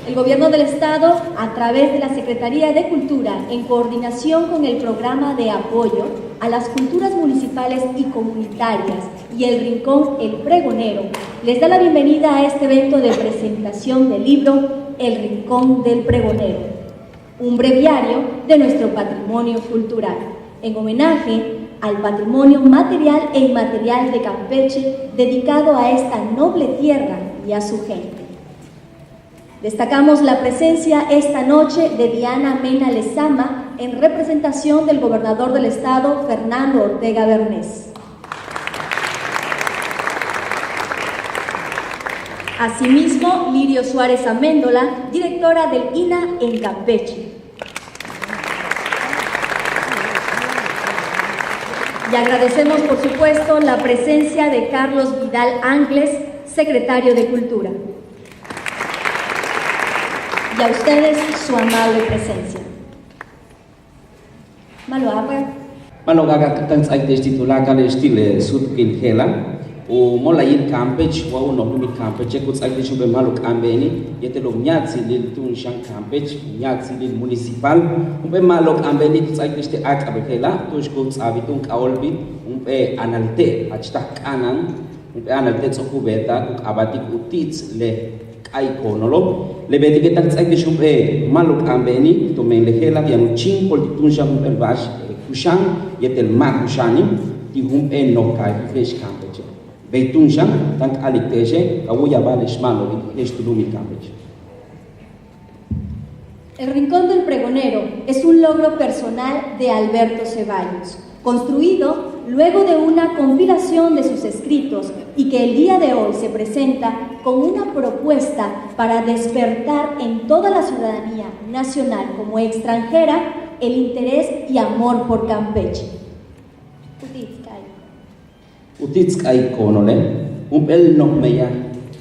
El Gobierno del Estado, a través de la Secretaría de Cultura, en coordinación con el Programa de Apoyo a las Culturas Municipales y Comunitarias y el Rincón El Pregonero, les da la bienvenida a este evento de presentación del libro El Rincón del Pregonero, un breviario de nuestro patrimonio cultural, en homenaje al patrimonio material e inmaterial de Campeche, dedicado a esta noble tierra y a su gente. Destacamos la presencia esta noche de Diana Mena Lezama en representación del gobernador del estado, Fernando Ortega Bernés. Asimismo, Lirio Suárez Améndola, directora del INA en Campeche. Y agradecemos, por supuesto, la presencia de Carlos Vidal Ángeles, secretario de Cultura. Y a ustedes su amable presencia. Malogaga katans ay destitula kale estile sutkin hela o molayin Campeche wa uno mi Campeche kuts ay desu be maluk ambeni yete lo nyatsi lil tun shang Campeche nyatsi lil municipal be maluk ambeni kuts ay deste ak abekela tush kuts abitung kaolbi be analte achta kanan be analte tsokubeta kuk abatik utits le ay konolo le beti que tak tsaki shumbe maluk ambeni to men le hela yang ching pol tun sham el bash kushan yetel ma kushani ti hum en no kai fish Campeche beitun sham tank alikteshe kawuya bale shmalo estudumi Campeche. El Rincón del Pregonero es un logro personal de Alberto Ceballos, construido luego de una compilación de sus escritos y que el día de hoy se presenta con una propuesta para despertar en toda la ciudadanía nacional como extranjera el interés y amor por Campeche. Utitskay konole, el no meya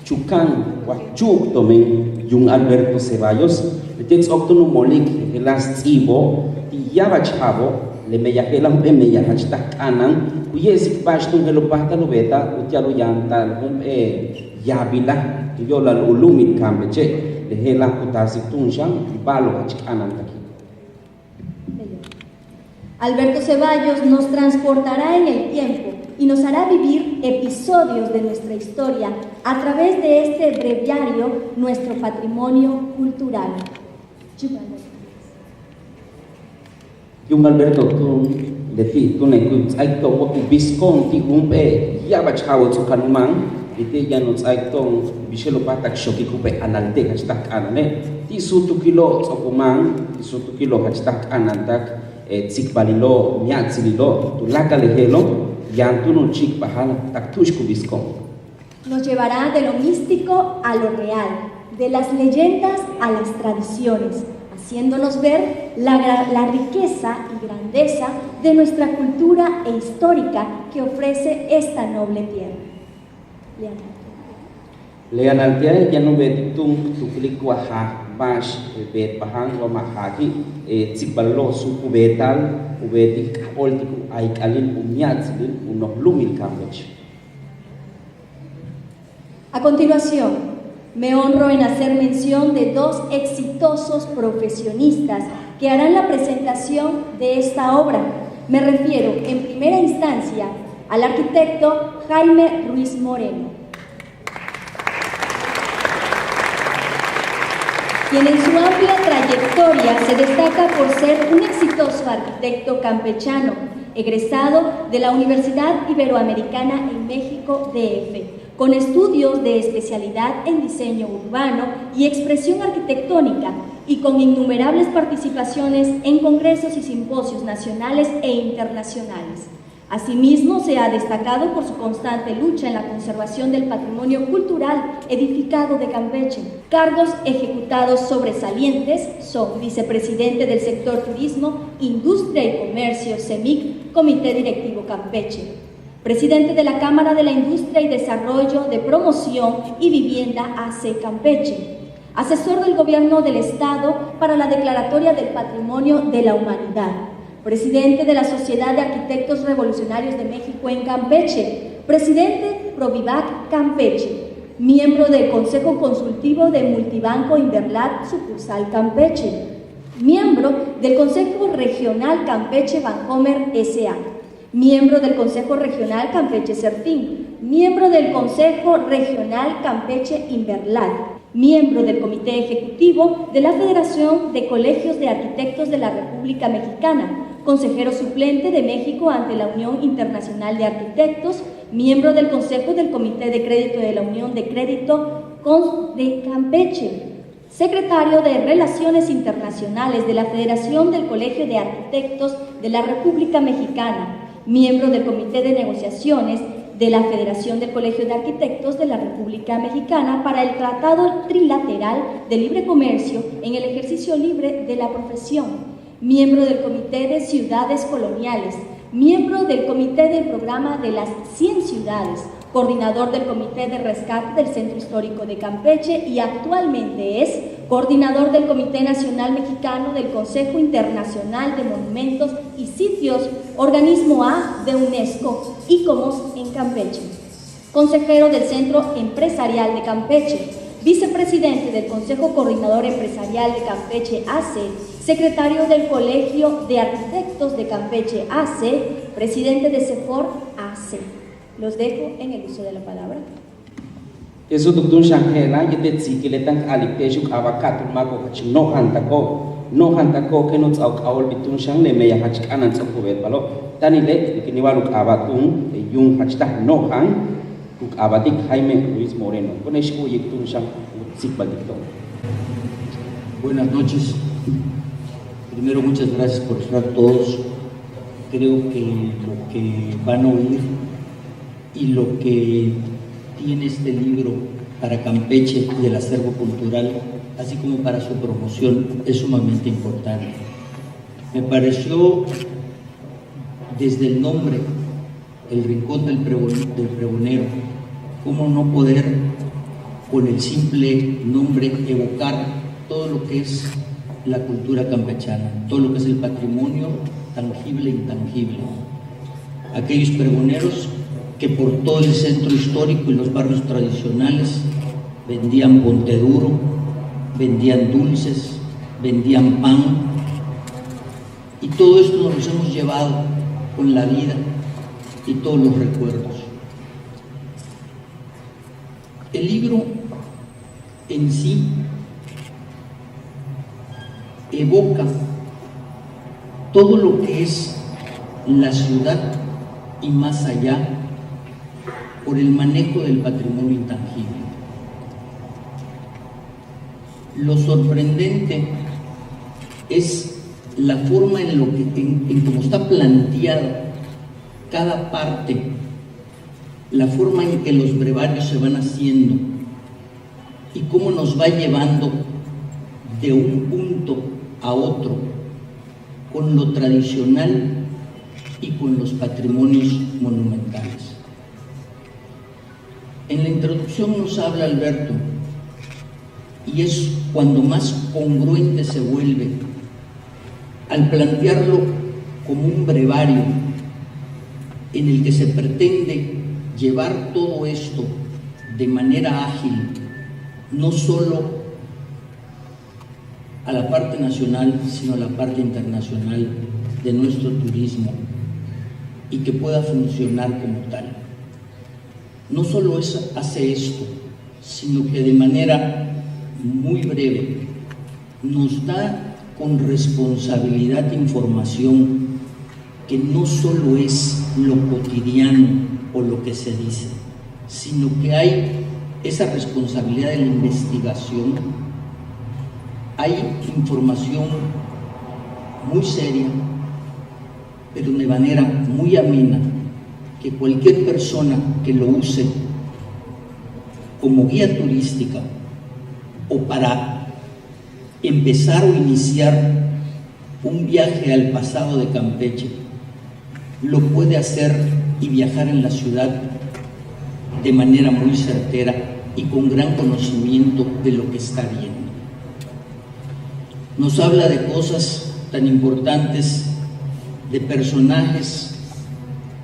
chukan wachuk tomen yung Alberto Ceballos, utits octono molik helas tsibo, tiyaba chavo, le meya helam pe meya hachtak anan, kuyesik bastung helopata lubeta, utyalo yantal yabila, yola ulumit Campeche, le hela kutasik tunshang, balo hachik anan taki. Alberto Ceballos nos transportará en el tiempo y nos hará vivir episodios de nuestra historia a través de este breviario, nuestro patrimonio cultural. Yung Alberto tu defi tu nekut ay to wo Visconti umpe yabach hawo to kanumang ite yanos ay to bishelo patak shoki kupe analte hashtag anane ti sutu kilo tsokumang ti sutu kilo hashtag anantak tsik balilo miatsililo tu lakalehelo yantuno chik bahal taktushku Visconti. Nos llevará de lo místico a lo real, de las leyendas a las tradiciones, haciéndonos ver la riqueza y grandeza de nuestra cultura e histórica que ofrece esta noble tierra. Leanaltia ya no ve tung tuklikwa ha bash bet bahang wa mahaki tsibalo su kubetal ubeti oltiku ay kalin umyatsilin uno lumil Campeche. A continuación, me honro en hacer mención de dos exitosos profesionistas que harán la presentación de esta obra. Me refiero en primera instancia al arquitecto Jaime Ruiz Moreno, quien en su amplia trayectoria se destaca por ser un exitoso arquitecto campechano, egresado de la Universidad Iberoamericana en México, DF, con estudios de especialidad en diseño urbano y expresión arquitectónica, y con innumerables participaciones en congresos y simposios nacionales e internacionales. Asimismo, se ha destacado por su constante lucha en la conservación del patrimonio cultural edificado de Campeche. Cargos ejecutados sobresalientes son vicepresidente del sector turismo, industria y comercio, CEMIC, Comité Directivo Campeche. presidente de la Cámara de la Industria y Desarrollo de Promoción y Vivienda AC Campeche, asesor del Gobierno del Estado para la Declaratoria del Patrimonio de la Humanidad, presidente de la Sociedad de Arquitectos Revolucionarios de México en Campeche, presidente Provivac Campeche, miembro del Consejo Consultivo de Multibanco Inverlat Sucursal Campeche, miembro del Consejo Regional Campeche Bancomer S.A., miembro del Consejo Regional Campeche Serfín, miembro del Consejo Regional Campeche Inverlat, miembro del Comité Ejecutivo de la Federación de Colegios de Arquitectos de la República Mexicana, consejero suplente de México ante la Unión Internacional de Arquitectos, miembro del Consejo del Comité de Crédito de la Unión de Crédito de Campeche, secretario de Relaciones Internacionales de la Federación del Colegio de Arquitectos de la República Mexicana, miembro del Comité de Negociaciones de la Federación del Colegio de Arquitectos de la República Mexicana para el Tratado Trilateral de Libre Comercio en el ejercicio libre de la profesión, miembro del Comité de Ciudades Coloniales, miembro del Comité del Programa de las 100 Ciudades, coordinador del Comité de Rescate del Centro Histórico de Campeche y actualmente es coordinador del Comité Nacional Mexicano del Consejo Internacional de Monumentos y Sitios, organismo A de UNESCO, ICOMOS en Campeche, consejero del Centro Empresarial de Campeche, vicepresidente del Consejo Coordinador Empresarial de Campeche AC, secretario del Colegio de Arquitectos de Campeche AC, presidente de CEFOR AC. Los dejo en el uso de la palabra. Eso doctor Shangela, yo te digo que le dan alipeshuk avocado mago hach no hantako que no tsau kaol bitun shang le meya hach kanan tsaku bet balo tani le que ni waluk abatun yung hach ta no han kuk abatik Jaime Luis Moreno con eso yitun shang sikbadito. Buenas noches. Primero, muchas gracias por estar todos. Creo que lo que van a oír y lo que tiene este libro para Campeche y el acervo cultural, así como para su promoción, es sumamente importante. Me pareció, desde el nombre, el Rincón del Pregonero, cómo no poder, con el simple nombre, evocar todo lo que es la cultura campechana, todo lo que es el patrimonio tangible e intangible. Aquellos pregoneros que por todo el centro histórico y los barrios tradicionales vendían ponte duro, vendían dulces, vendían pan, y todo esto nos los hemos llevado con la vida y todos los recuerdos. El libro en sí evoca todo lo que es la ciudad y más allá por el manejo del patrimonio intangible. Lo sorprendente es la forma en cómo está planteada cada parte, la forma en que los brevarios se van haciendo y cómo nos va llevando de un punto a otro con lo tradicional y con los patrimonios monumentales. En la introducción nos habla Alberto, y es cuando más congruente se vuelve al plantearlo como un brevario en el que se pretende llevar todo esto de manera ágil, no solo a la parte nacional, sino a la parte internacional de nuestro turismo, y que pueda funcionar como tal. No solo hace esto, sino que de manera muy breve nos da con responsabilidad información que no solo es lo cotidiano o lo que se dice, sino que hay esa responsabilidad de la investigación, hay información muy seria, pero de manera muy amena, que cualquier persona que lo use como guía turística o para empezar o iniciar un viaje al pasado de Campeche lo puede hacer y viajar en la ciudad de manera muy certera y con gran conocimiento de lo que está viendo. Nos habla de cosas tan importantes, de personajes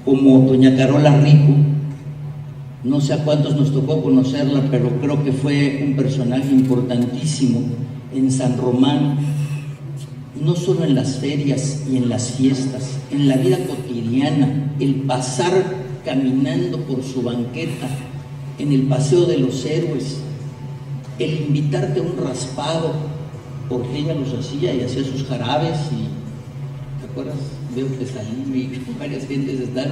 como doña Carola Rico. No sé a cuántos nos tocó conocerla, pero creo que fue un personaje importantísimo en San Román, no solo en las ferias y en las fiestas, en la vida cotidiana, el pasar caminando por su banqueta, en el Paseo de los Héroes, el invitarte a un raspado, porque ella los hacía y hacía sus jarabes y, ¿te acuerdas? Veo que salí y varias gentes están,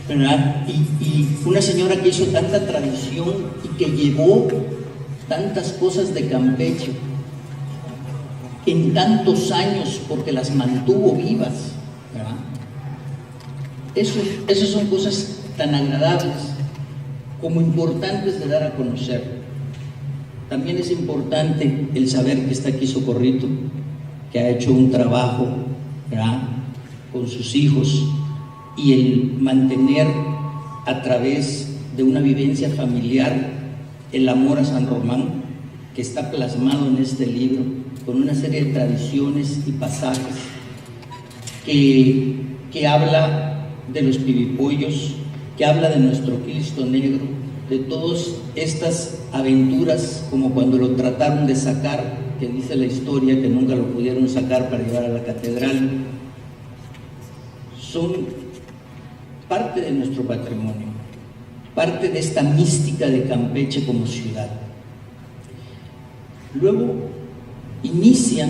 ¿verdad? Y una señora que hizo tanta tradición y que llevó tantas cosas de Campeche en tantos años porque las mantuvo vivas, ¿verdad? Esas son cosas tan agradables como importantes de dar a conocer. También es importante el saber que está aquí Socorrito, que ha hecho un trabajo, ¿verdad?, con sus hijos, y el mantener a través de una vivencia familiar el amor a San Román, que está plasmado en este libro, con una serie de tradiciones y pasajes que habla de los pibipollos, que habla de nuestro Cristo Negro, de todas estas aventuras, como cuando lo trataron de sacar, que dice la historia que nunca lo pudieron sacar para llevar a la catedral. Son parte de nuestro patrimonio, parte de esta mística de Campeche como ciudad. Luego inicia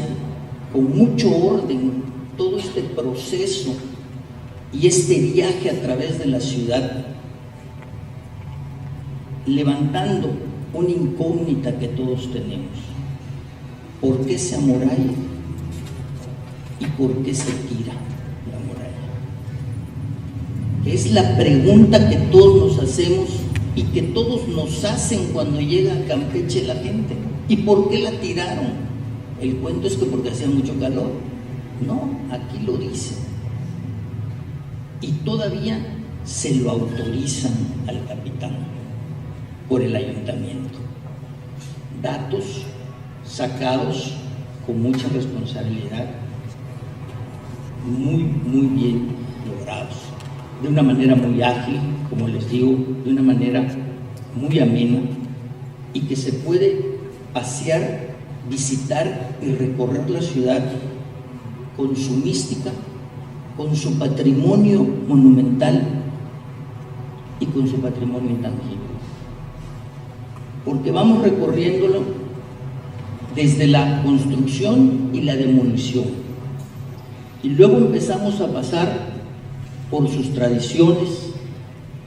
con mucho orden todo este proceso y este viaje a través de la ciudad, levantando una incógnita que todos tenemos. ¿Por qué se amuralla? ¿Y por qué se tira la muralla? Es la pregunta que todos nos hacemos y que todos nos hacen cuando llega a Campeche la gente. ¿Y por qué la tiraron? El cuento es que porque hacía mucho calor. No, aquí lo dice. Y todavía se lo autorizan al capitán por el ayuntamiento. Datos sacados con mucha responsabilidad, muy bien logrados, de una manera muy ágil, como les digo, de una manera muy amena, y que se puede pasear, visitar y recorrer la ciudad con su mística, con su patrimonio monumental y con su patrimonio intangible. Porque vamos recorriéndolo desde la construcción y la demolición, y luego empezamos a pasar por sus tradiciones,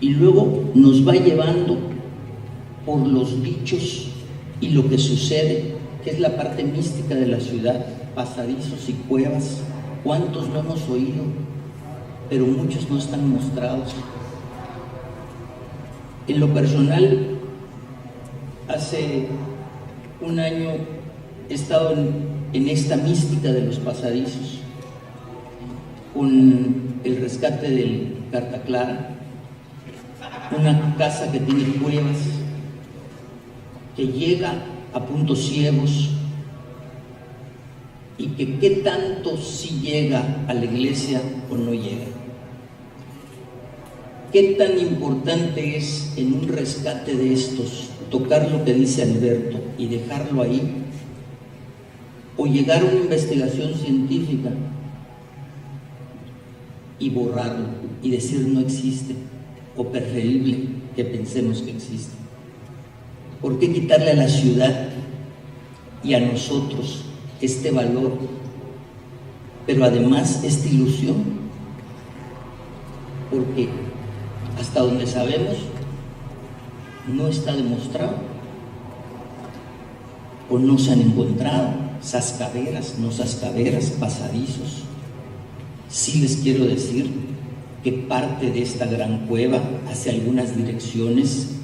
y luego nos va llevando por los dichos y lo que sucede, que es la parte mística de la ciudad, pasadizos y cuevas. ¿Cuántos no hemos oído? Pero muchos no están mostrados. En lo personal, hace un año he estado en esta mística de los pasadizos, con el rescate del Carta Clara, una casa que tiene cuevas, que llega a puntos ciegos, y que qué tanto sí llega a la iglesia o no llega. ¿Qué tan importante es en un rescate de estos tocar lo que dice Alberto y dejarlo ahí, o llegar a una investigación científica y borrarlo y decir no existe, o preferible que pensemos que existe? ¿Por qué quitarle a la ciudad y a nosotros este valor, pero además esta ilusión? Porque hasta donde sabemos no está demostrado, o no se han encontrado sascaderas, no sascaderas, pasadizos. Sí les quiero decir que parte de esta gran cueva, hacia algunas direcciones,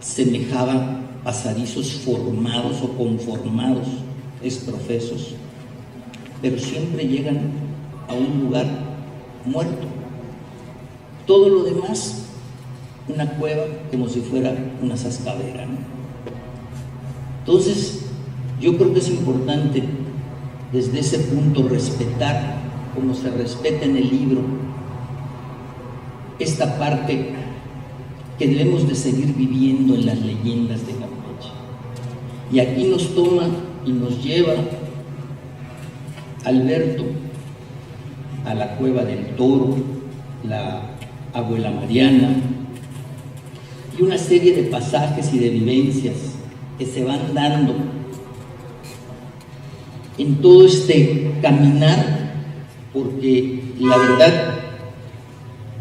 semejaba pasadizos formados o conformados, exprofesos, pero siempre llegan a un lugar muerto. Todo lo demás, una cueva como si fuera una zascadera, ¿no? Entonces, yo creo que es importante desde ese punto respetar, como se respeta en el libro, esta parte que debemos de seguir viviendo en las leyendas de Campeche. Y aquí nos toma y nos lleva Alberto a la Cueva del Toro, la Abuela Mariana, y una serie de pasajes y de vivencias que se van dando en todo este caminar, porque la verdad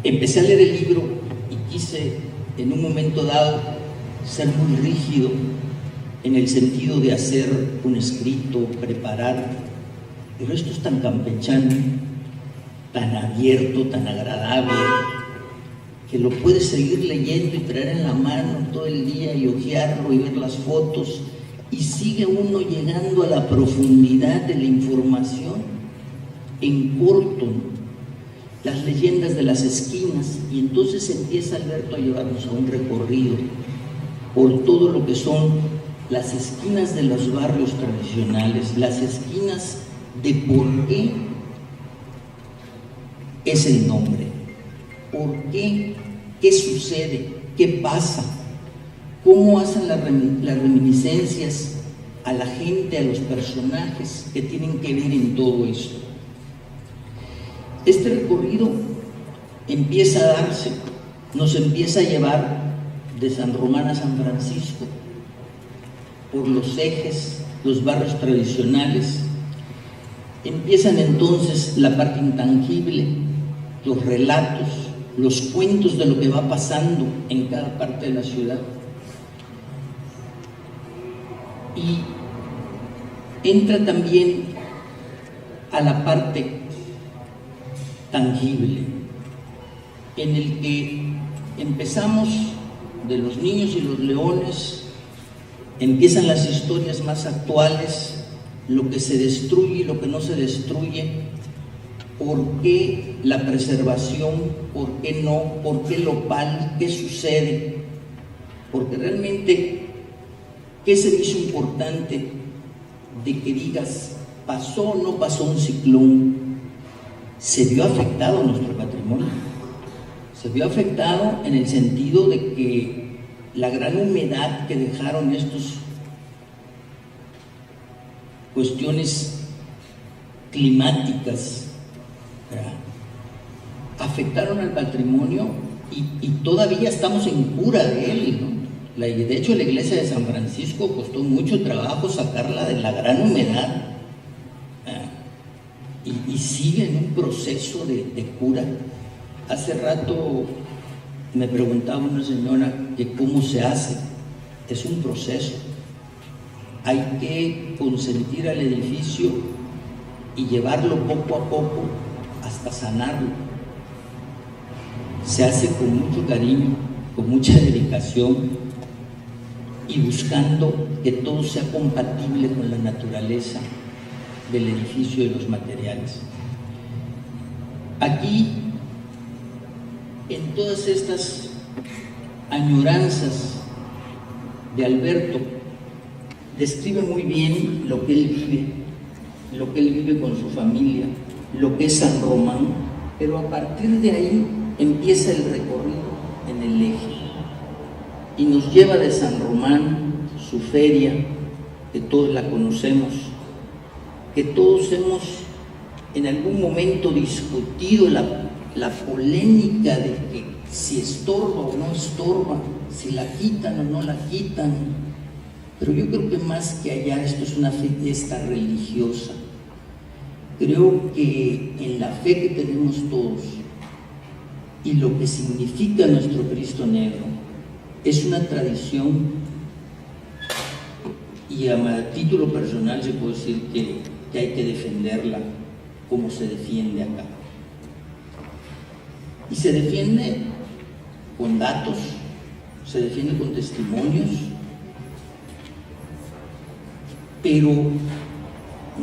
empecé a leer el libro y quise en un momento dado ser muy rígido en el sentido de hacer un escrito, preparar, pero esto es tan campechano, tan abierto, tan agradable, que lo puedes seguir leyendo y traer en la mano todo el día y hojearlo y ver las fotos, y sigue uno llegando a la profundidad de la información en corto, ¿no? Las leyendas de las esquinas, y entonces empieza Alberto a llevarnos a un recorrido por todo lo que son las esquinas de los barrios tradicionales, las esquinas de por qué es el nombre, por qué, qué sucede, qué pasa, cómo hacen las reminiscencias a la gente, a los personajes que tienen que ver en todo esto. Este recorrido empieza a darse, nos empieza a llevar de San Román a San Francisco, por los ejes, los barrios tradicionales. Empiezan entonces la parte intangible, los relatos, los cuentos de lo que va pasando en cada parte de la ciudad. Y entra también a la parte tangible, en el que empezamos de los niños y los leones, empiezan las historias más actuales, lo que se destruye y lo que no se destruye, por qué la preservación, por qué no, por qué lo opal, qué sucede, porque realmente, ¿qué se hizo importante de que digas, pasó o no pasó un ciclón? Se vio afectado nuestro patrimonio, se vio afectado en el sentido de que la gran humedad que dejaron estas cuestiones climáticas, ¿verdad?, afectaron al patrimonio y todavía estamos en cura de él, ¿no? De hecho, la iglesia de San Francisco costó mucho trabajo sacarla de la gran humedad, y sigue en un proceso de cura. Hace rato me preguntaba una señora que cómo se hace. Es un proceso. Hay que consentir al edificio y llevarlo poco a poco hasta sanarlo. Se hace con mucho cariño, con mucha dedicación y buscando que todo sea compatible con la naturaleza del edificio y de los materiales. Aquí, en todas estas añoranzas de Alberto, describe muy bien lo que él vive con su familia, lo que es San Román, pero a partir de ahí empieza el recorrido en el eje y nos lleva de San Román, su feria, que todos la conocemos, que todos hemos en algún momento discutido la polémica de que si estorba o no estorba, si la quitan o no la quitan. Pero yo creo que más que allá esto es una fiesta religiosa. Creo que en la fe que tenemos todos y lo que significa nuestro Cristo Negro es una tradición, y a título personal se puede decir que hay que defenderla como se defiende acá. Y se defiende con datos, se defiende con testimonios, pero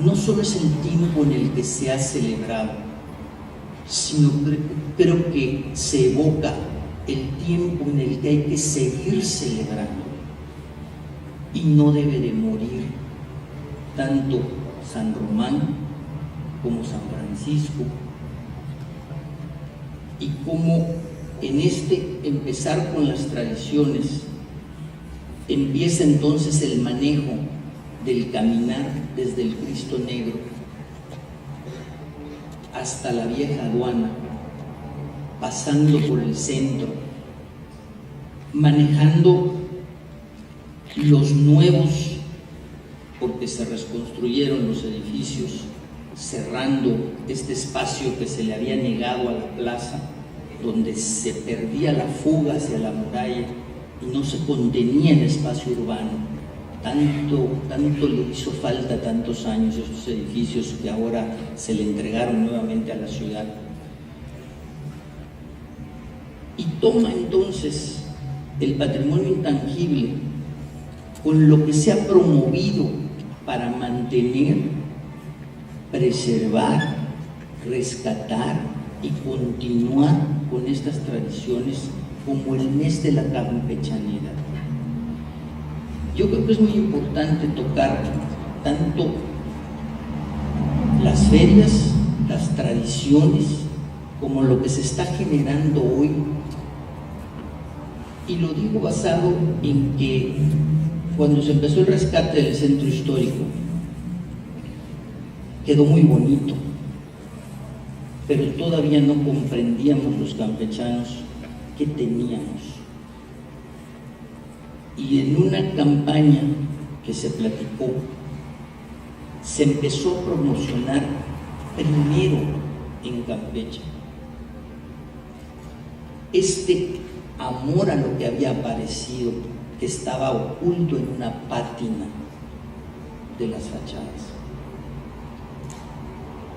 no solo es el tiempo en el que se ha celebrado, sino creo que se evoca el tiempo en el que hay que seguir celebrando y no debe de morir tanto San Román como San Francisco, y como en empezar con las tradiciones empieza entonces el manejo del caminar desde el Cristo Negro hasta la vieja aduana, pasando por el centro, manejando los nuevos, porque se reconstruyeron los edificios, cerrando este espacio que se le había negado a la plaza, donde se perdía la fuga hacia la muralla y no se contenía el espacio urbano. Tanto le hizo falta tantos años estos edificios que ahora se le entregaron nuevamente a la ciudad. Y toma entonces el patrimonio intangible con lo que se ha promovido para mantener, preservar, rescatar y continuar con estas tradiciones, como el mes de la campechanidad. Yo creo que es muy importante tocar tanto las ferias, las tradiciones, como lo que se está generando hoy. Y lo digo basado en que cuando se empezó el rescate del centro histórico, quedó muy bonito, pero todavía no comprendíamos los campechanos qué teníamos. Y en una campaña que se platicó, se empezó a promocionar primero en Campeche este amor a lo que había aparecido, que estaba oculto en una pátina de las fachadas.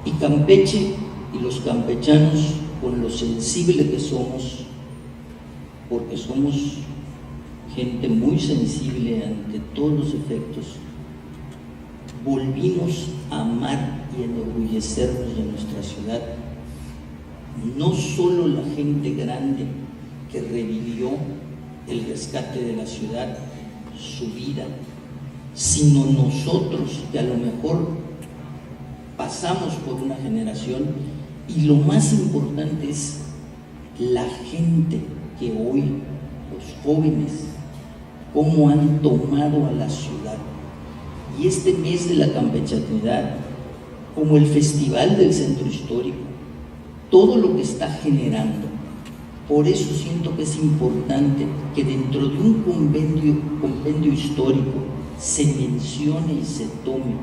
Y Campeche y los campechanos, con lo sensible que somos, porque somos gente muy sensible ante todos los efectos, volvimos a amar y enorgullecernos de nuestra ciudad. No solo la gente grande que revivió el rescate de la ciudad, su vida, sino nosotros que a lo mejor pasamos por una generación, y lo más importante es la gente que hoy, los jóvenes, cómo han tomado a la ciudad. Y este mes de la campechanidad, como el Festival del Centro Histórico, todo lo que está generando. Por eso siento que es importante que dentro de un compendio histórico se mencione y se tome,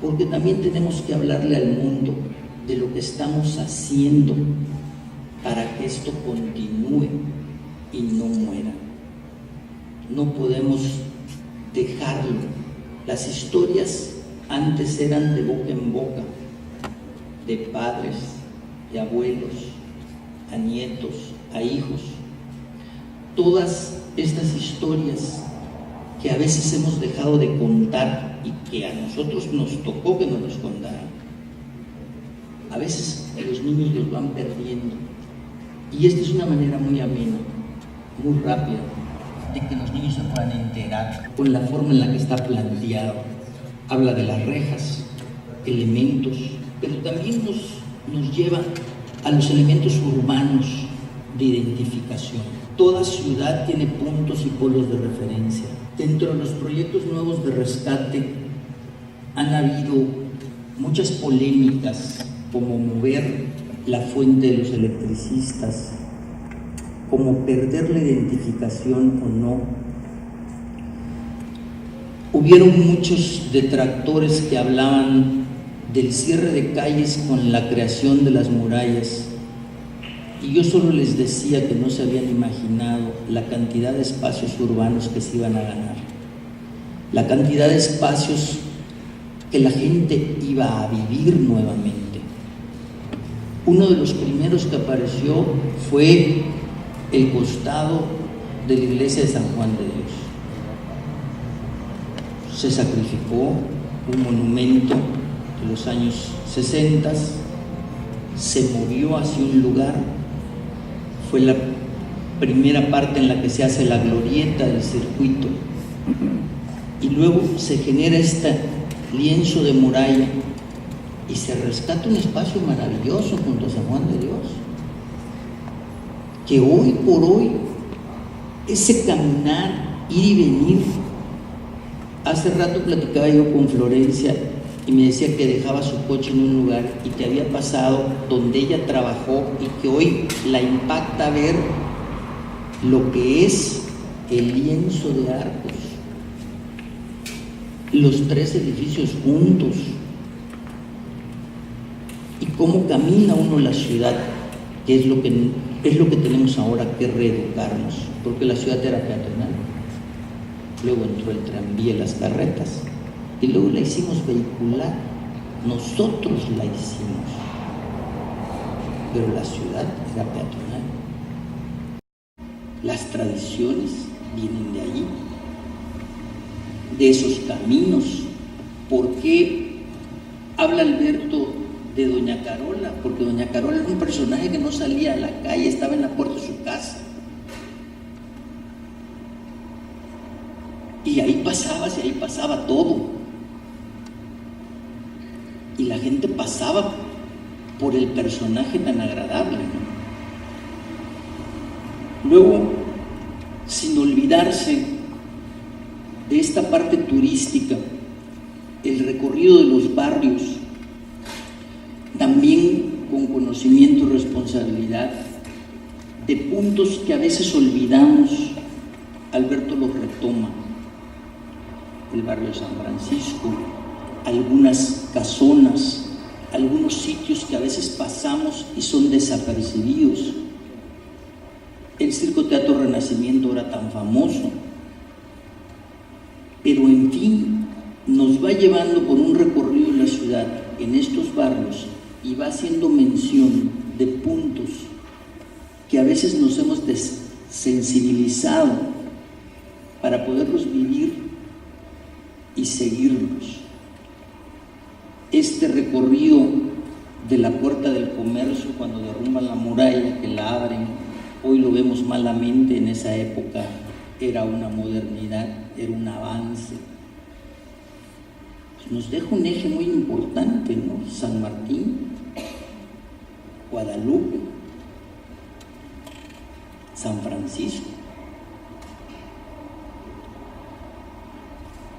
porque también tenemos que hablarle al mundo de lo que estamos haciendo para que esto continúe y no muera. No podemos dejarlo. Las historias antes eran de boca en boca, de padres, de abuelos, a nietos, a hijos. Todas estas historias que a veces hemos dejado de contar y que a nosotros nos tocó que nos los contaran, a veces los niños los van perdiendo. Y esta es una manera muy amena, muy rápida, de que los niños se puedan enterar con la forma en la que está planteado. Habla de las rejas, elementos, pero también nos lleva a los elementos urbanos de identificación. Toda ciudad tiene puntos y polos de referencia. Dentro de los proyectos nuevos de rescate han habido muchas polémicas, como mover la fuente de los electricistas, como perder la identificación o no. Hubieron muchos detractores que hablaban del cierre de calles con la creación de las murallas, y yo solo les decía que no se habían imaginado la cantidad de espacios urbanos que se iban a ganar, la cantidad de espacios que la gente iba a vivir nuevamente. Uno de los primeros que apareció fue el costado de la iglesia de San Juan de Dios. Se sacrificó un monumento de los años 60, se movió hacia un lugar. Fue la primera parte en la que se hace la glorieta del circuito. Y luego se genera este lienzo de muralla y se rescata un espacio maravilloso junto a San Juan de Dios, que hoy por hoy, ese caminar, ir y venir. Hace rato platicaba yo con Florencia y me decía que dejaba su coche en un lugar y que había pasado donde ella trabajó y que hoy la impacta ver lo que es el lienzo de Arcos, los 3 edificios juntos y cómo camina uno la ciudad, que es lo que tenemos ahora que reeducarnos, porque la ciudad era peatonal, luego entró el tranvía y las carretas, y luego la hicimos vehicular, nosotros la hicimos, pero la ciudad era peatonal. Las tradiciones vienen de allí, de esos caminos. ¿Por qué habla Alberto de Doña Carola? Porque Doña Carola era un personaje que no salía a la calle, estaba en la puerta de su casa. Y ahí pasaba todo. Y la gente pasaba por el personaje tan agradable, ¿no? Luego, sin olvidarse de esta parte turística, el recorrido de los barrios, también con conocimiento y responsabilidad, de puntos que a veces olvidamos, Alberto los retoma. El barrio de San Francisco, algunas casonas, algunos sitios que a veces pasamos y son desapercibidos. El Circo Teatro Renacimiento era tan famoso, pero en fin, nos va llevando por un recorrido en la ciudad, en estos barrios, y va haciendo mención de puntos que a veces nos hemos desensibilizado para poderlos vivir y seguirlos. Este recorrido de la Puerta del Comercio, cuando derrumban la muralla, que la abren, hoy lo vemos malamente, en esa época era una modernidad, era un avance. Pues nos deja un eje muy importante, ¿no? San Martín, Guadalupe, San Francisco.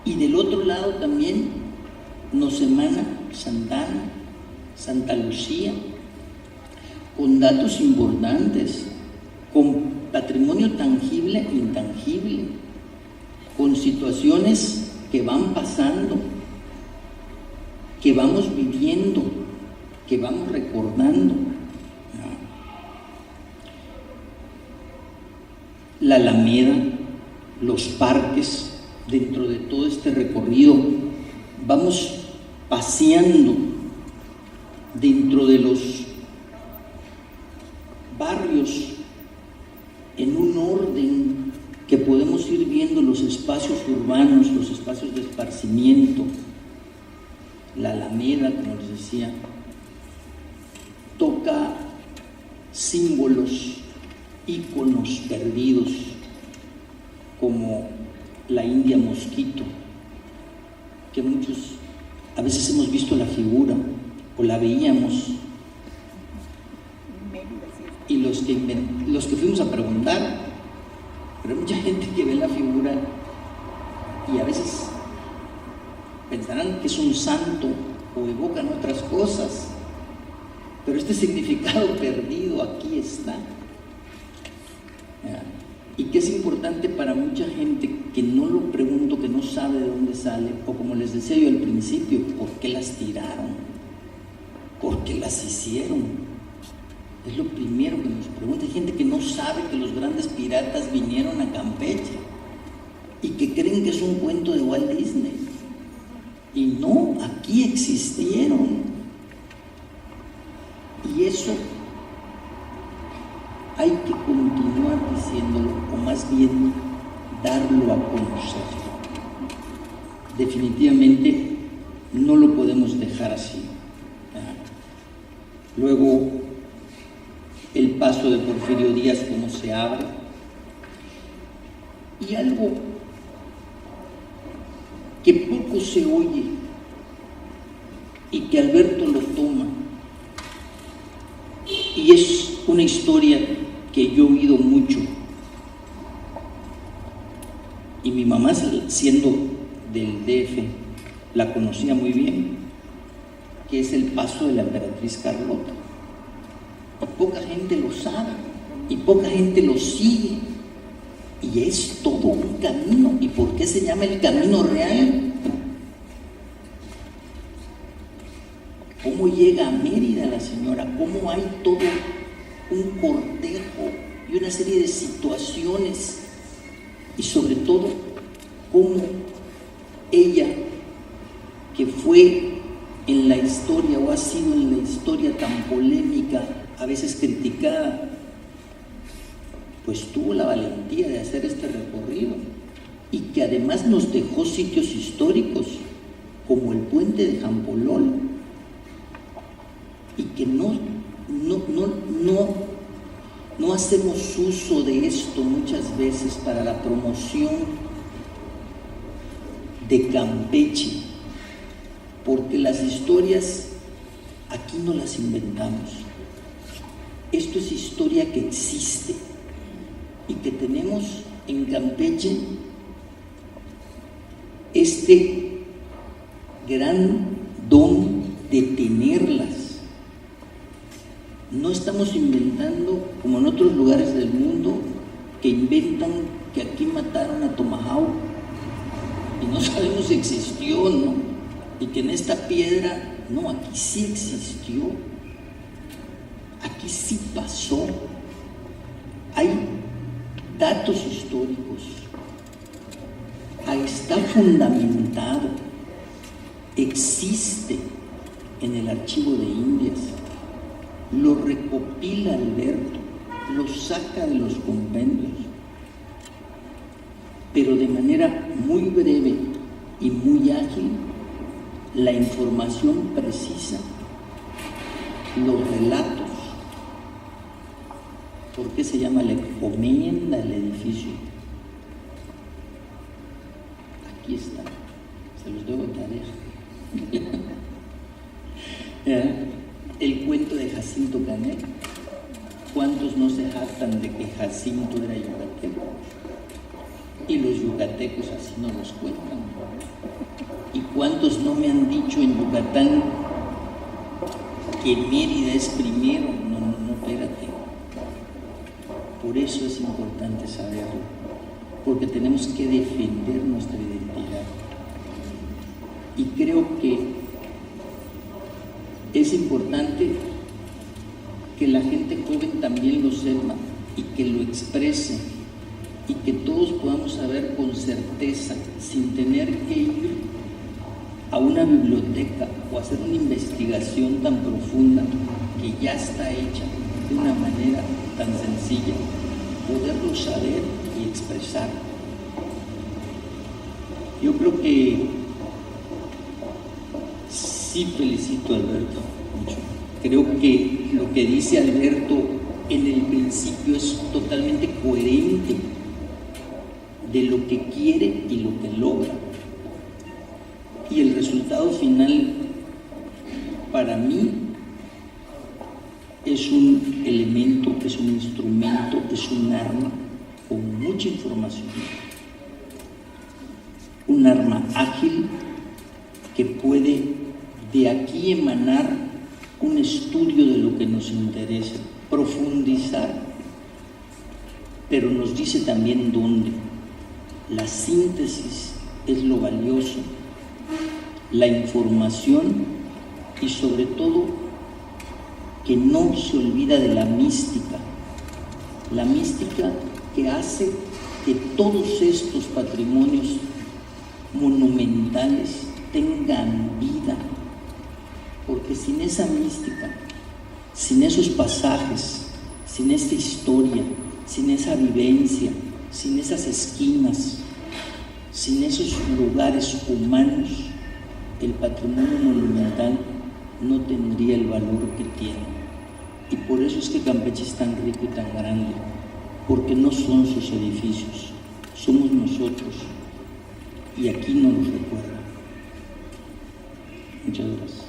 Y del otro lado también nos emana Santa Ana, Santa Lucía, con datos importantes, con patrimonio tangible e intangible, con situaciones que van pasando, que vamos viviendo, que vamos recordando. La Alameda, los parques, dentro de todo este recorrido, vamos paseando dentro de los barrios en un orden que podemos ir viendo los espacios urbanos, los espacios de esparcimiento. La Alameda, como les decía, toca símbolos, íconos perdidos, como la India Mosquito, que muchos a veces hemos visto la figura o la veíamos, y los que fuimos a preguntar, pero hay mucha gente que ve la figura y a veces pensarán que es un santo o evocan otras cosas, pero este significado perdido aquí está. Y que es importante para mucha gente que no lo pregunto, que no sabe de dónde sale, o como les decía yo al principio, ¿por qué las tiraron? ¿Por qué las hicieron? Es lo primero que nos pregunta. Hay gente que no sabe que los grandes piratas vinieron a Campeche y que creen que es un cuento de Walt Disney. Y no, aquí existieron. Y eso hay que continuar diciéndolo, o más bien darlo a conocer. Definitivamente no lo podemos dejar así. luego el paso de Porfirio Díaz, cómo se abre, y algo que poco se oye y que Alberto lo toma, y es una historia que yo he oído mucho, y mi mamá, siendo del DF, la conocía muy bien, que es el paso de la emperatriz Carlota. Y poca gente lo sabe, y poca gente lo sigue, y es todo un camino. ¿Y por qué se llama el Camino Real? ¿Cómo llega a Mérida la señora? ¿Cómo hay todo un cortejo y una serie de situaciones? Y sobre todo, cómo ella, que fue en la historia o ha sido en la historia tan polémica, a veces criticada, pues tuvo la valentía de hacer este recorrido, y que además nos dejó sitios históricos como el puente de Jampolol, y que no hacemos uso de esto muchas veces para la promoción de Campeche, porque las historias aquí no las inventamos. Esto es historia que existe y que tenemos en Campeche este gran don de tenerlas. No estamos inventando como en otros lugares del mundo que inventan que aquí mataron a Tomahawk y no sabemos si existió o no, y que en esta piedra, no, aquí sí existió, aquí sí pasó. Hay datos históricos, ahí está fundamentado, existe en el Archivo de Indias, lo recopila Alberto, lo saca de los compendios, pero de manera muy breve y muy ágil, la información precisa, los relatos. ¿Por qué se llama? Le encomienda el edificio. Aquí está, se los debo tarea. El cuento de Jacinto Canet. ¿Cuántos no se jactan de que Jacinto era yucateco? Y los yucatecos así no los cuentan. ¿Y cuántos no me han dicho en Yucatán que Mérida es primero? No, espérate. Por eso es importante saberlo, porque tenemos que defender nuestra identidad. Y creo que es importante que la gente joven también lo sepa y que lo exprese, y que todos podamos saber con certeza, sin tener que ir a una biblioteca o hacer una investigación tan profunda que ya está hecha de una manera tan sencilla, poderlo saber y expresar. Yo creo que sí felicito a Alberto mucho. Creo que lo que dice Alberto en el principio es totalmente coherente de lo que quiere y lo que logra. Y el resultado final, para mí, es un elemento, es un instrumento, es un arma con mucha información. Un arma ágil que puede de aquí emanar un estudio de lo que nos interesa, profundizar, pero nos dice también dónde. La síntesis es lo valioso, la información, y sobre todo que no se olvida de la mística que hace que todos estos patrimonios monumentales tengan vida, porque sin esa mística, sin esos pasajes, sin esta historia, sin esa vivencia, sin esas esquinas, sin esos lugares humanos, el patrimonio monumental no tendría el valor que tiene. Y por eso es que Campeche es tan rico y tan grande, porque no son sus edificios, somos nosotros. Y aquí nos los recuerda. Muchas gracias.